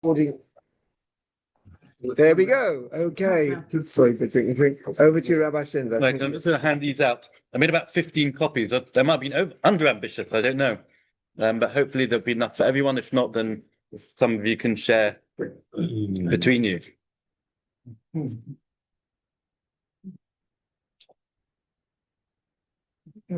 40. There we go. Okay. Sorry for drinking drink. Over to Rabbi Shindler. Right, I'm just going to hand these out. I made about 15 copies. They might have been under ambitious, I don't know. But hopefully there'll be enough for everyone. If not, then some of you can share between you. I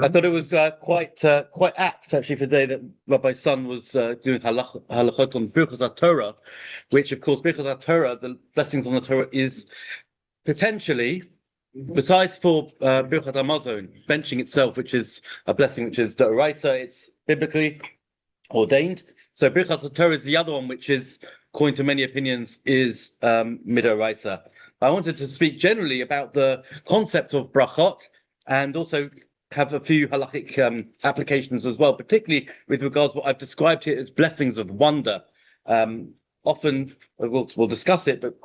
thought it was quite apt actually for the day that Rabbi's son was doing halachot on Birchos Torah, which of course Birchos Torah, the blessings on the Torah, is potentially, besides for Birchos Hamazon, benching itself, which is a blessing which is d'oraisa, it's biblically ordained. So Birchos Torah is the other one, which is, according to many opinions, is midoraisa. I wanted to speak generally about the concept of brachot and also have a few halachic applications as well, particularly with regards to what I've described here as blessings of wonder. Often, we'll discuss it, but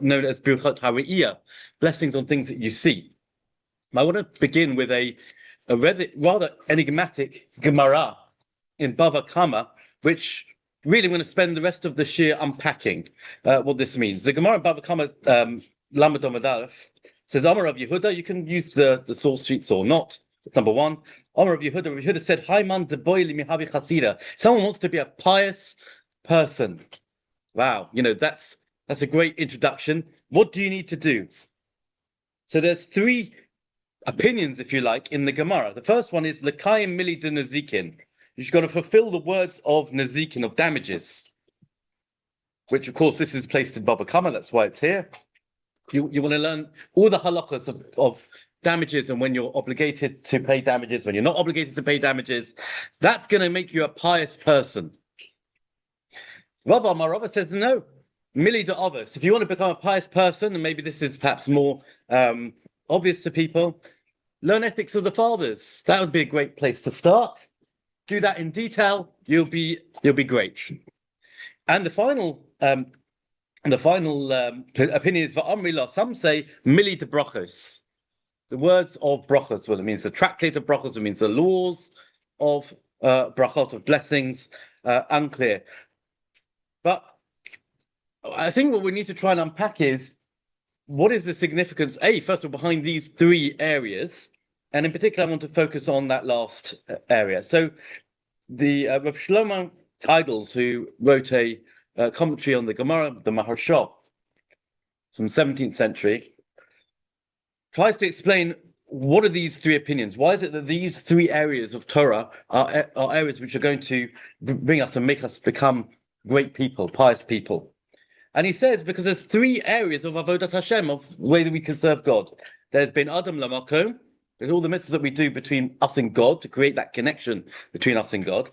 known as birchot hariyah, blessings on things that you see. I want to begin with a rather enigmatic Gemara in Bava Kama, which really I'm going to spend the rest of the shir unpacking what this means. The Gemara in Bava Kama, Lamed Amud Aleph, says, Amar Rav Yehuda, you can use the source sheets or not. Number one, Amar Rav Yehuda said, Haiman de boy li mihavi chasida. Someone wants to be a pious person. Wow, that's a great introduction. What do you need to do? So there's three opinions, if you like, in the Gemara. The first one is Lekayim mili de nazikin. You've got to fulfill the words of nazikin, of damages, which of course this is placed in Bava Kama, that's why it's here. You want to learn all the halachas of damages and when you're obligated to pay damages, when you're not obligated to pay damages. That's going to make you a pious person. Rabbi said, no, mili de avos. If you want to become a pious person, and maybe this is perhaps more obvious to people, learn ethics of the fathers. That would be a great place to start. Do that in detail. You'll be great. And the final opinion is for Amrila. Some say mili de brachos. The words of brachos, what it means, the tractate of brachos, it means the laws of brachot, of blessings, unclear. But I think what we need to try and unpack is, what is the significance, first of all, behind these three areas? And in particular, I want to focus on that last area. So the Rav Shlomo Teitels, who wrote a commentary on the Gemara, the Maharsha, from the 17th century, tries to explain what are these three opinions. Why is it that these three areas of Torah are areas which are going to bring us and make us become great people, pious people? And he says, because there's three areas of Avodat Hashem, of the way that we can serve God. There's been Adam Lamakom, there's all the mitzvahs that we do between us and God to create that connection between us and God.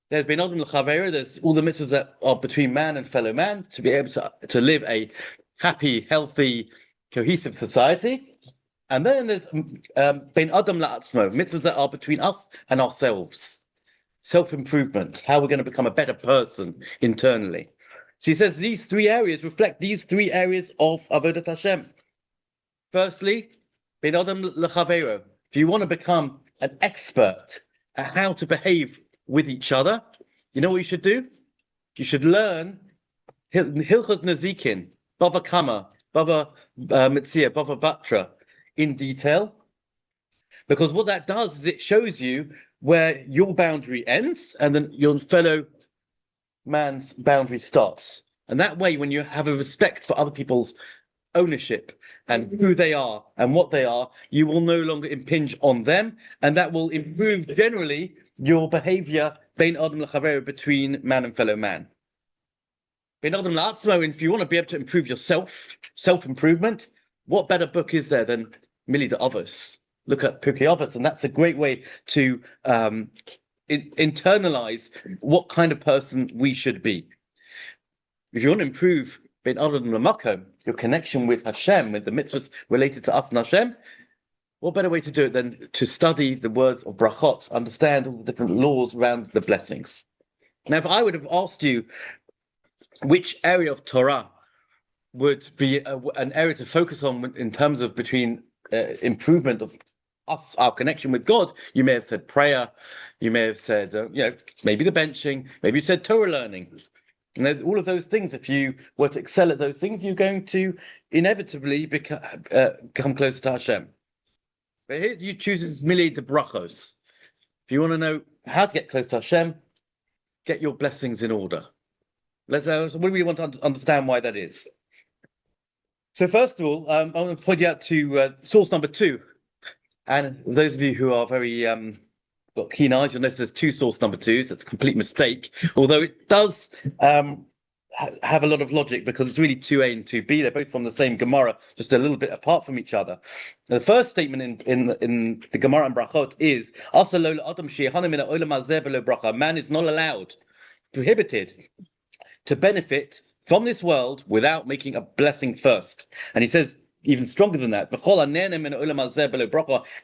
There's been Adam L'Chavera, there's all the mitzvahs that are between man and fellow man to be able to live a happy, healthy, cohesive society. And then there's Ben Adam La'atzmo, mitzvahs that are between us and ourselves. Self-improvement, how we're going to become a better person internally. So he says these three areas reflect these three areas of Avodat Hashem. Firstly, Ben Adam L'Chavero. If you want to become an expert at how to behave with each other, you know what you should do? You should learn Hilchos Nazikin, Bava Kama, Bava Metzia, Bava Batra in detail. Because what that does is it shows you where your boundary ends and then your fellow man's boundary starts. And that way, when you have a respect for other people's ownership and who they are and what they are, you will no longer impinge on them, and that will improve generally your behavior bein adam l'chaver, between man and fellow man. Bein adam la'atzmo, if you want to be able to improve yourself, self-improvement, what better book is there than Mili de Avos? Look at Pirkei Avos, and that's a great way to internalize what kind of person we should be. If you want to improve bein adam l'makom, your connection with Hashem, with the mitzvahs related to us and Hashem, what better way to do it than to study the words of brachot, understand all the different laws around the blessings. Now, if I would have asked you which area of Torah would be an area to focus on in terms of between improvement of us, our connection with God. You may have said prayer. You may have said, maybe the benching. Maybe you said Torah learning. All of those things, if you were to excel at those things, you're going to inevitably come closer to Hashem. But here you choose this milli de brachos. If you want to know how to get close to Hashem, get your blessings in order. What do we want to understand why that is? So first of all, I want to point you out to source number 2. And those of you who are very got keen eyes, you'll notice there's 2 source number 2s. That's a complete mistake. Although it does have a lot of logic because it's really 2a and 2b. They're both from the same Gemara, just a little bit apart from each other. And the first statement in the Gemara and Brachot is, man is not allowed, prohibited, to benefit from this world without making a blessing first. And he says even stronger than that,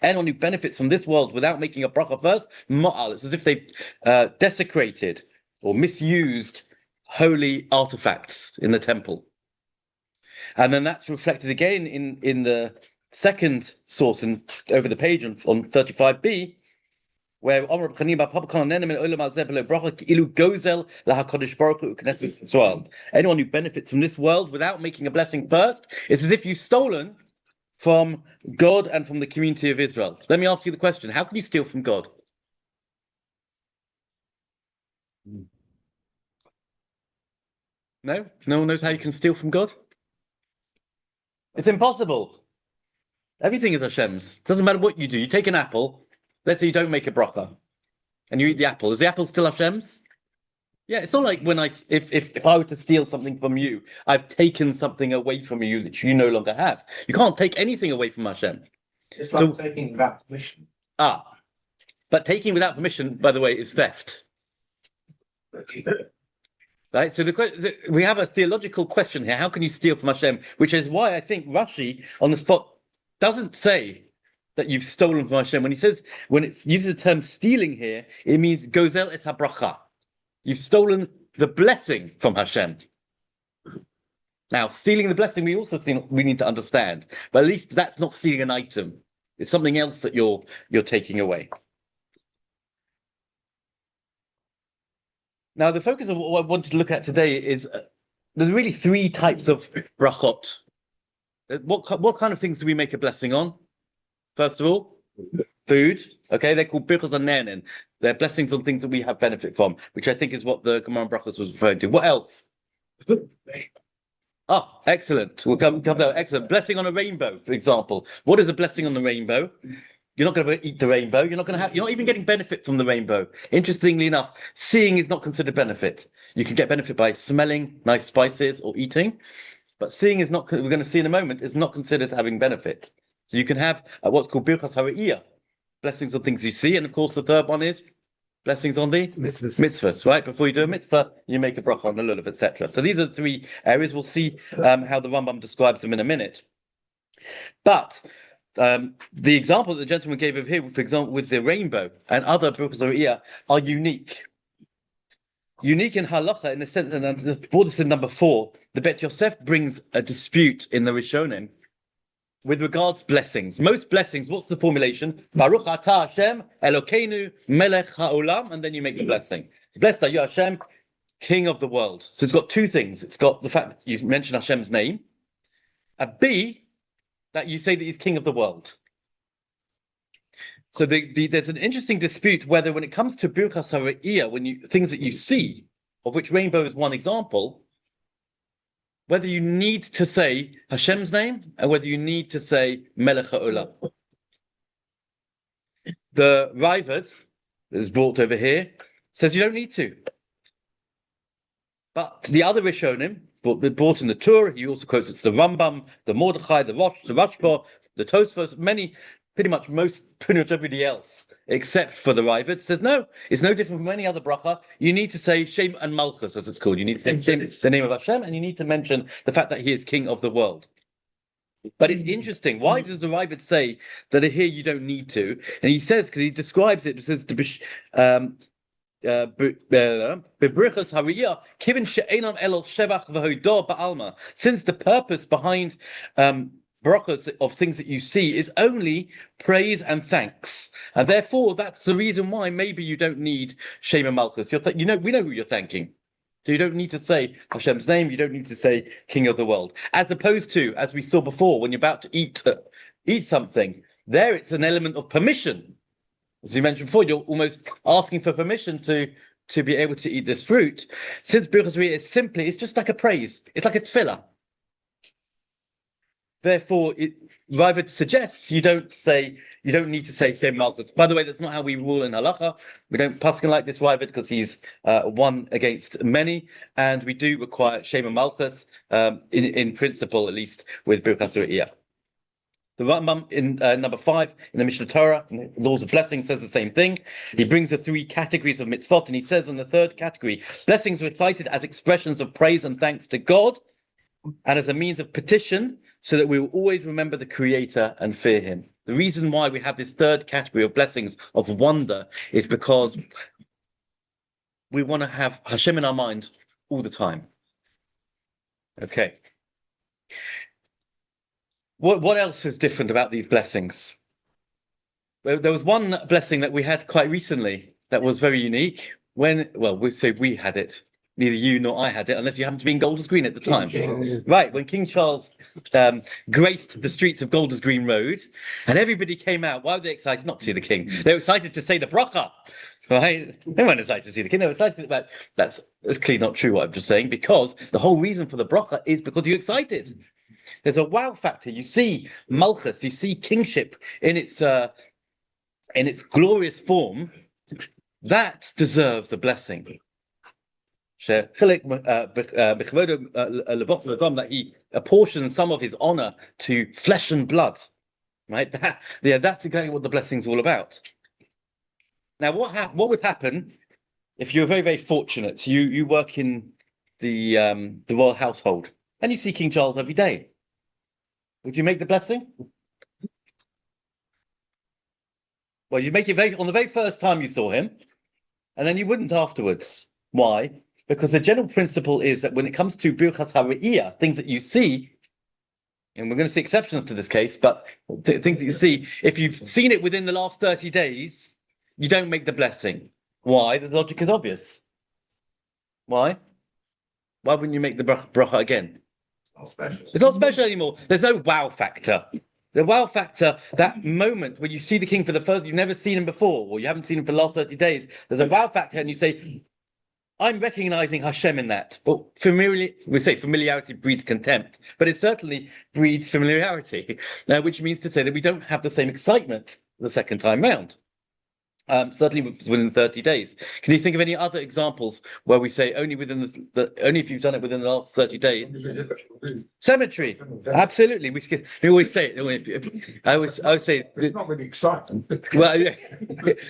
anyone who benefits from this world without making a bracha first, it's as if they desecrated or misused holy artifacts in the temple. And then that's reflected again in the second source over the page on 35b, where anyone who benefits from this world without making a blessing first, it's as if you've stolen from God and from the community of Israel. Let me ask you the question: how can you steal from God? No one knows how you can steal from God. It's impossible. Everything is Hashem's. Doesn't matter what you do. You take an apple. Let's say you don't make a bracha, and you eat the apple. Is the apple still Hashem's? Yeah, it's not like if I were to steal something from you, I've taken something away from you that you no longer have. You can't take anything away from Hashem. It's like taking without permission. But taking without permission, by the way, is theft. Right. So we have a theological question here: how can you steal from Hashem? Which is why I think Rashi on the spot doesn't say that you've stolen from Hashem. When it uses the term stealing here, it means gozel es habracha. You've stolen the blessing from Hashem. Now, stealing the blessing, we need to understand. But at least that's not stealing an item. It's something else that you're taking away. Now, the focus of what I wanted to look at today is there's really 3 types of brachot. What kind of things do we make a blessing on? First of all, food. Okay, they're called birchos hanenen. They're blessings on things that we have benefit from, which I think is what the Gemara Brachos was referring to. What else? Excellent. We'll come down. Excellent. Blessing on a rainbow, for example. What is a blessing on the rainbow? You're not going to eat the rainbow. You're not even getting benefit from the rainbow. Interestingly enough, seeing is not considered benefit. You can get benefit by smelling nice spices or eating, but seeing is not. We're going to see in a moment is not considered having benefit. So you can have what's called birchas hara'iyah, blessings on things you see, and of course the third one is blessings on the mitzvahs. Right before you do a mitzvah, you make a bracha on the lulav, etc. So these are the 3 areas. We'll see how the Rambam describes them in a minute. But the example that the gentleman gave over here, for example, with the rainbow and other birchas hara'iyah, are unique. Unique in halacha in the sense that, for this in number 4, the Bet Yosef brings a dispute in the Rishonim with regards to blessings. Most blessings, what's the formulation? Baruch atah Hashem Elokeinu melech haolam, and then you make the blessing. Blessed are you, Hashem, King of the world. So it's got 2 things. It's got the fact that you mention Hashem's name, and B, that you say that he's King of the world. So there's an interesting dispute whether when it comes to birchas hara'iyah, things that you see, of which rainbow is one example, whether you need to say Hashem's name and whether you need to say Melech HaOlam. The Raavad that is brought over here says you don't need to. But the other Rishonim, brought in the Torah, he also quotes it's the Rambam, the Mordechai, the Rashba, the Tosfos, pretty much everybody else, except for the Raavad, says no, it's no different from any other bracha. You need to say Shem and Malchus, as it's called. You need to say the name of Hashem, and you need to mention the fact that he is King of the world. But it's interesting. Why does the Raavad say that here you don't need to? And he says, because he describes it says to be Bebrichas hariyah, kivin she'enam elol shevach v'hodah ba'alma. Since the purpose behind brachas of things that you see is only praise and thanks, and therefore that's the reason why maybe you don't need Shema Malchus. We know who you're thanking. So you don't need to say Hashem's name. You don't need to say King of the world. As opposed to, as we saw before, when you're about to eat something, there it's an element of permission. As you mentioned before, you're almost asking for permission to be able to eat this fruit. Since Birchas it's just like a praise. It's like a tefillah. Therefore, Rabbi suggests you don't need to say Shem Malchus. By the way, that's not how we rule in halacha. We don't paskin like this Rabbi because he's one against many, and we do require Shem Malchus in principle, at least with Birchas Re'iyah. The Rambam in number 5 in the Mishnah Torah, in the Laws of Blessing, says the same thing. He brings the 3 categories of mitzvot, and he says in the 3rd category, blessings recited as expressions of praise and thanks to God, and as a means of petition, so that we will always remember the Creator and fear Him. The reason why we have this 3rd category of blessings of wonder is because we want to have Hashem in our mind all the time. Okay. What else is different about these blessings? There was one blessing that we had quite recently that was very unique. We had it. Neither you nor I had it, unless you happened to be in Golders Green at the time. Right, when King Charles graced the streets of Golders Green Road, and everybody came out. Why were they excited? Not to see the king. They were excited to say the bracha. Right? They weren't excited to see the king. They were excited about that's clearly not true what I'm just saying, because the whole reason for the bracha is because you're excited. There's a wow factor. You see Malchus, you see kingship in its glorious form. That deserves a blessing. That he apportions some of his honor to flesh and blood, right? That's exactly what the blessing's all about. Now, what would happen if you're very, very fortunate? You work in the royal household and you see King Charles every day. Would you make the blessing? Well, you make it on the very first time you saw him, and then you wouldn't afterwards. Why? Because the general principle is that when it comes to Birchas HaRe'iyah, things that you see, and we're going to see exceptions to this case, but things that you see, if you've seen it within the last 30 days, you don't make the blessing. Why? The logic is obvious. Why? Why wouldn't you make the bracha again? It's not special. It's not special anymore. There's no wow factor. The wow factor, that moment when you see the king for the first, you've never seen him before, or you haven't seen him for the last 30 days, there's a wow factor, and you say, I'm recognizing Hashem in that. But we say familiarity breeds contempt, but it certainly breeds familiarity, which means to say that we don't have the same excitement the second time round. Certainly within 30 days. Can you think of any other examples where we say only within only if you've done it within the last 30 days? Cemetery, absolutely. We always say it. I always say it's not really exciting. Well, yeah,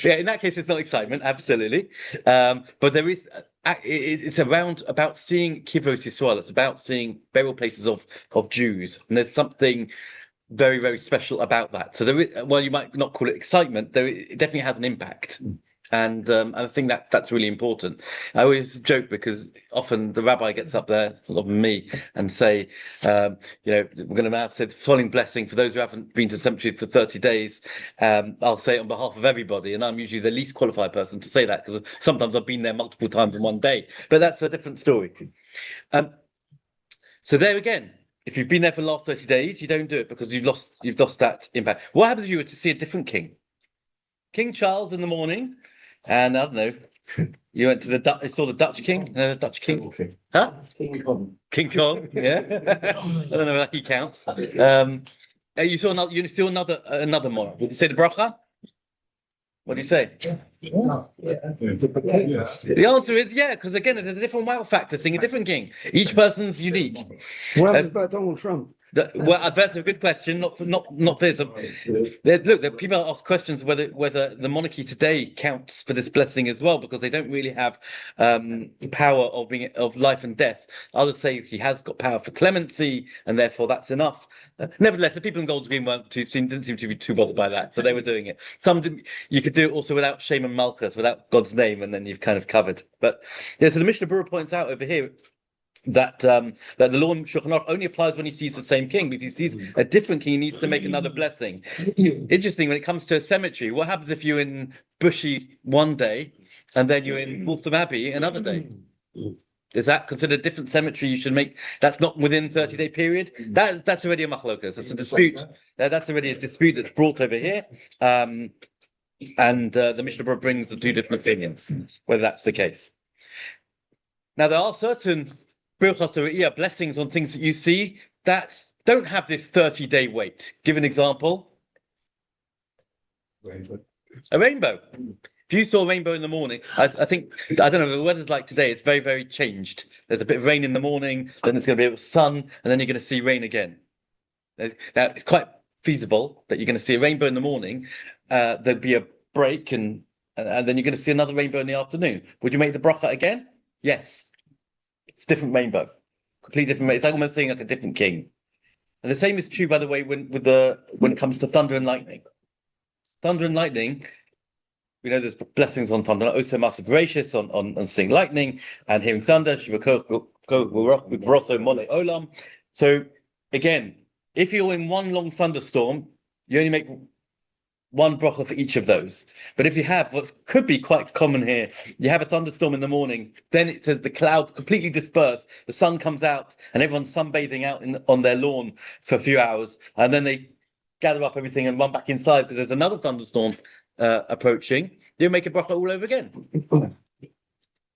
in that case, it's not excitement, absolutely. But there is. It's about seeing Kivros Yisrael. It's about seeing burial places of Jews, and there's something very, very special about that. So there is, well, you might not call it excitement, though it definitely has an impact. And I think that's really important. I always joke because often the rabbi gets up there, sort of me, and say, we're going to now say the following blessing for those who haven't been to cemetery for 30 days. I'll say it on behalf of everybody, and I'm usually the least qualified person to say that because sometimes I've been there multiple times in one day. But that's a different story. So there again, if you've been there for the last 30 days, you don't do it because you've lost that impact. What happens if you were to see a different king? King Charles in the morning, and I don't know, you went to you saw the Dutch king? Dutch king? Huh? King Kong. King Kong, yeah. I don't know if he counts. You saw another monarch. Would you say the bracha? What do you say? The answer is yeah, because again, there's a different wow factor seeing a different king. Each person's unique. What about Donald Trump? Well, that's a good question. Not fair. Look, people ask questions whether the monarchy today counts for this blessing as well, because they don't really have power of life and death. Others say he has got power for clemency, and therefore that's enough. Nevertheless, the people in Golders Green didn't seem to be too bothered by that, so they were doing it. You could do it also without shame and Malchus without God's name, and then you've kind of covered. But yeah, so the Mishnah Berurah points out over here that that the law in Shulchan Aruch only applies when he sees the same king. But if he sees a different king, he needs to make another blessing. Interesting, when it comes to a cemetery, what happens if you're in Bushy one day and then you're in Waltham Abbey another day? Is that considered a different cemetery you should make? That's not within 30-day period. That's already a machlokas. That's a dispute. That's already a dispute that's brought over here. And the Mishnah Berurah brings the two different opinions, whether that's the case. Now, there are certain blessings on things that you see that don't have this 30-day wait. Give an example. A rainbow. If you saw a rainbow in the morning, I think, I don't know, the weather's like today, it's very, very changed. There's a bit of rain in the morning, then it's going to be a bit of sun, and then you're going to see rain again. Now, it's quite feasible that you're going to see a rainbow in the morning, there'll be a break, and then you're going to see another rainbow in the afternoon. Would you make the bracha again? Yes. It's a different rainbow. Completely different. It's like almost seeing like a different king. And the same is true, by the way, when it comes to thunder and lightning. Thunder and lightning, we know there's blessings on thunder, also massive gracious on seeing lightning and hearing thunder. So again, if you're in one long thunderstorm, you only make one bracha for each of those. But if you have what could be quite common here, you have a thunderstorm in the morning, then it says the clouds completely disperse, the sun comes out, and everyone's sunbathing out on their lawn for a few hours, and then they gather up everything and run back inside because there's another thunderstorm approaching. You make a bracha all over again.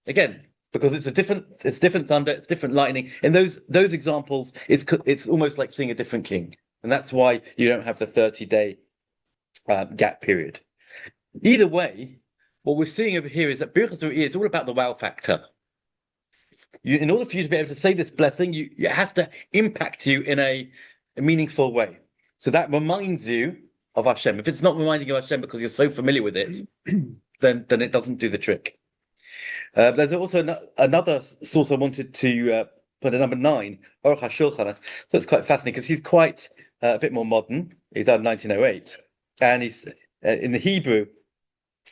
Again, because it's different thunder, it's different lightning. In those examples, it's almost like seeing a different king, and that's why you don't have the 30-day gap period. Either way, what we're seeing over here is that Birchas Ru'iyah is all about the wow factor. In order for you to be able to say this blessing, it has to impact you in a meaningful way. So that reminds you of Hashem. If it's not reminding you of Hashem because you're so familiar with it, then it doesn't do the trick. There's also another source I wanted to put at number 9, Aruch HaShulchan. So it's quite fascinating because he's quite a bit more modern. He died in 1908. And he's in the Hebrew,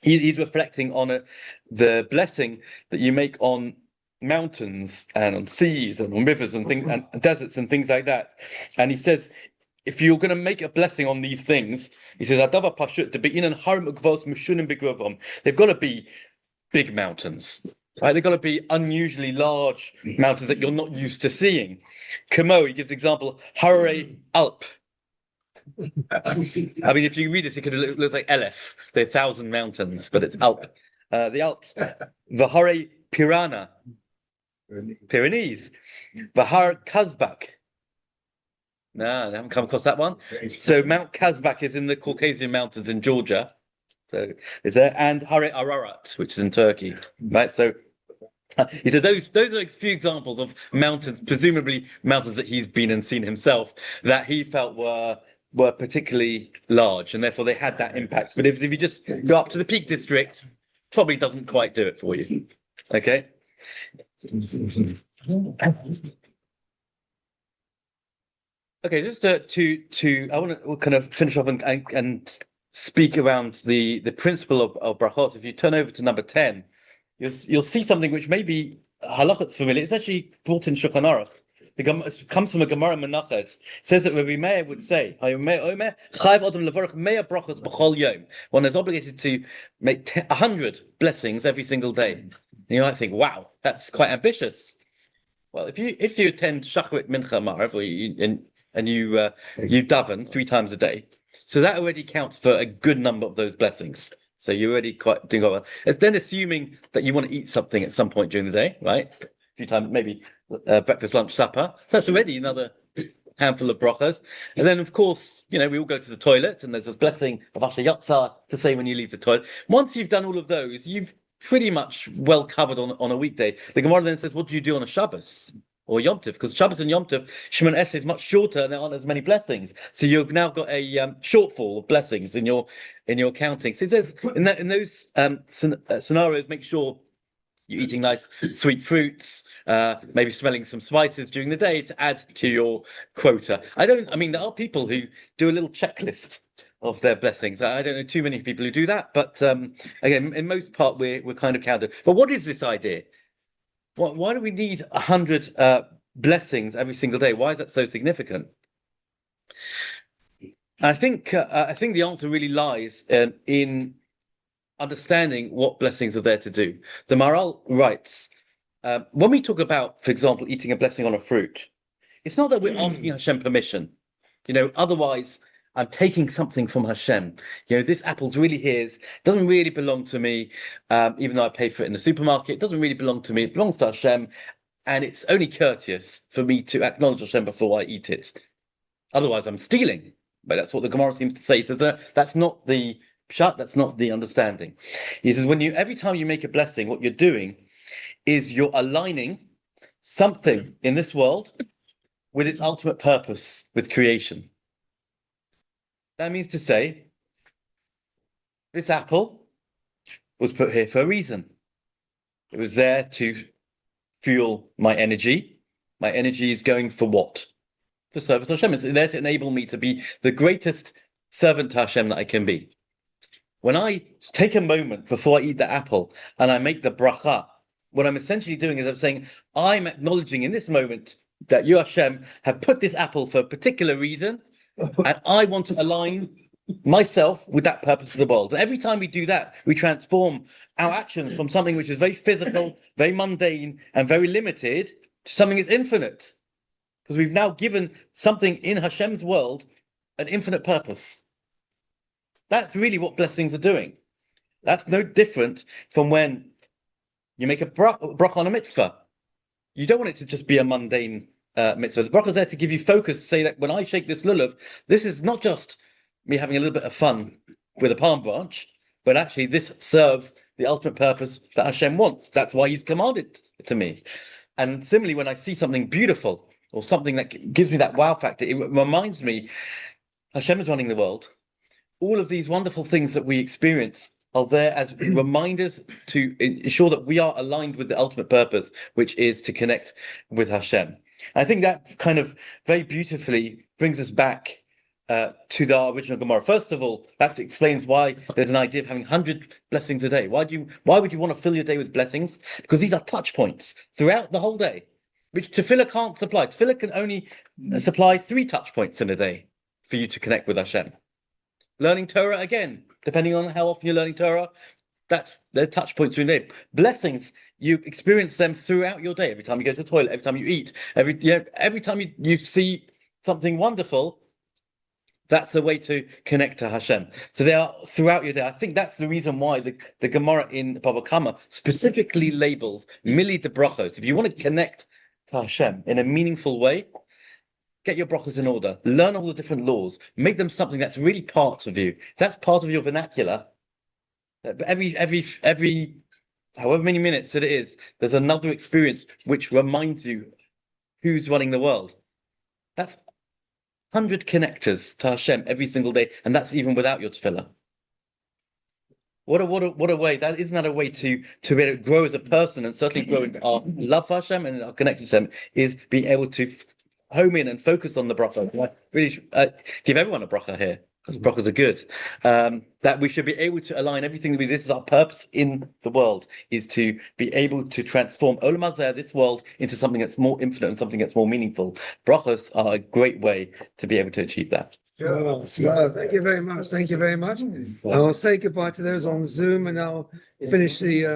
he's reflecting on the blessing that you make on mountains and on seas and on rivers and things and deserts and things like that. And he says, if you're going to make a blessing on these things, he says, "Adava pashut to be in harim ukvos mushunim begrovom." They've got to be big mountains, right? They've got to be unusually large mountains that you're not used to seeing. Kamo, he gives example, Hare Alp. I mean, if you read this, it could look like Elef. They're 1,000 mountains, but it's Alp. The Alps. Vahare Pirana. Pyrenees. Bahar Kazbak. No, I haven't come across that one. So Mount Kazbak is in the Caucasian Mountains in Georgia. So is there, and Hare Ararat, which is in Turkey. Right. So he said those are a few examples of mountains, presumably mountains that he's been and seen himself, that he felt were particularly large, and therefore they had that impact. But if you just go up to the Peak District, probably doesn't quite do it for you. Okay. Okay, just to I want to kind of finish off and speak around the principle of brachot. If you turn over to number 10, you'll see something which may be halachot's familiar. It's actually brought in Shulchan Aruch. It comes from a Gemara Menachet. It says that Rabbi Meir would say, one is obligated to make 100 blessings every single day. And you might think, wow, that's quite ambitious. Well, if you attend Shacharit Mincha Ma'ariv, and you daven 3 times a day, so that already counts for a good number of those blessings. So you're already quite doing well. It's then assuming that you want to eat something at some point during the day, right? A few times, maybe breakfast, lunch, supper. So that's already another handful of brachas. And then, of course, we all go to the toilet, and there's this blessing of Asher Yatzar to say when you leave the toilet. Once you've done all of those, you've pretty much well covered on a weekday. The Gemara then says, what do you do on a Shabbos or Yom Tov? Because Shabbos and Yom Tov, Shemon Esrei is much shorter and there aren't as many blessings. So you've now got a shortfall of blessings in your counting. So it says in those scenarios, make sure you're eating nice sweet fruits, maybe smelling some spices during the day to add to your quota. There are people who do a little checklist of their blessings. I don't know too many people who do that, but again, in most part, we're kind of counter. But what is this idea? Why do we need 100 blessings every single day? Why is that so significant? I think the answer really lies in understanding what blessings are there to do. The Maharal writes, when we talk about, for example, eating a blessing on a fruit, it's not that we're asking Hashem permission. Otherwise I'm taking something from Hashem. This apple's really his, doesn't really belong to me, even though I pay for it in the supermarket. It doesn't really belong to me. It belongs to Hashem, and it's only courteous for me to acknowledge Hashem before I eat it. Otherwise, I'm stealing. But that's what the Gemara seems to say. So that's not the pshat, that's not the understanding. He says, every time you make a blessing, what you're doing is you're aligning something in this world with its ultimate purpose, with creation. That means to say, this apple was put here for a reason. It was there to fuel my energy. My energy is going for what? To service Hashem. It's there to enable me to be the greatest servant to Hashem that I can be. When I take a moment before I eat the apple and I make the bracha, what I'm essentially doing is I'm saying, I'm acknowledging in this moment that you, Hashem, have put this apple for a particular reason, and I want to align myself with that purpose of the world. And every time we do that, we transform our actions from something which is very physical, very mundane, and very limited to something that's infinite. Because we've now given something in Hashem's world an infinite purpose. That's really what blessings are doing. That's no different from when you make a bracha on a mitzvah. You don't want it to just be a mundane mitzvah. The bracha is there to give you focus, to say that when I shake this lulav, this is not just me having a little bit of fun with a palm branch, but actually this serves the ultimate purpose that Hashem wants. That's why he's commanded it to me. And similarly, when I see something beautiful, or something that gives me that wow factor, it reminds me Hashem is running the world. All of these wonderful things that we experience are there as reminders to ensure that we are aligned with the ultimate purpose, which is to connect with Hashem. I think that kind of very beautifully brings us back to the original Gemara. First of all, that explains why there's an idea of having 100 blessings a day. Why would you want to fill your day with blessings? Because these are touch points throughout the whole day, which tefillah can't supply. Tefillah can only supply 3 touch points in a day for you to connect with Hashem. Learning Torah, again, depending on how often you're learning Torah, that's their touch points through the day. Blessings, you experience them throughout your day. Every time you go to the toilet, every time you eat, every time you see something wonderful, that's a way to connect to Hashem. So they are throughout your day. I think that's the reason why the Gemara in Bava Kama specifically labels Mili de Brachos. If you want to connect to Hashem in a meaningful way, get your brachos in order. Learn all the different laws. Make them something that's really part of you. That's part of your vernacular. Every however many minutes it is, there's another experience which reminds you who's running the world. That's 100 connectors to Hashem every single day, and that's even without your tefillah. What a way! Isn't that a way to be able to grow as a person, and certainly grow in our love for Hashem and our connection to Hashem, is being able to home in and focus on the bracha. I really give everyone a bracha here, because brachas are good. That we should be able to align everything that this is our purpose in the world, is to be able to transform Olam Hazeh, this world, into something that's more infinite and something that's more meaningful. Brachas are a great way to be able to achieve that. Sure. So, thank you very much. Thank you very much. I'll say goodbye to those on Zoom, and I'll finish the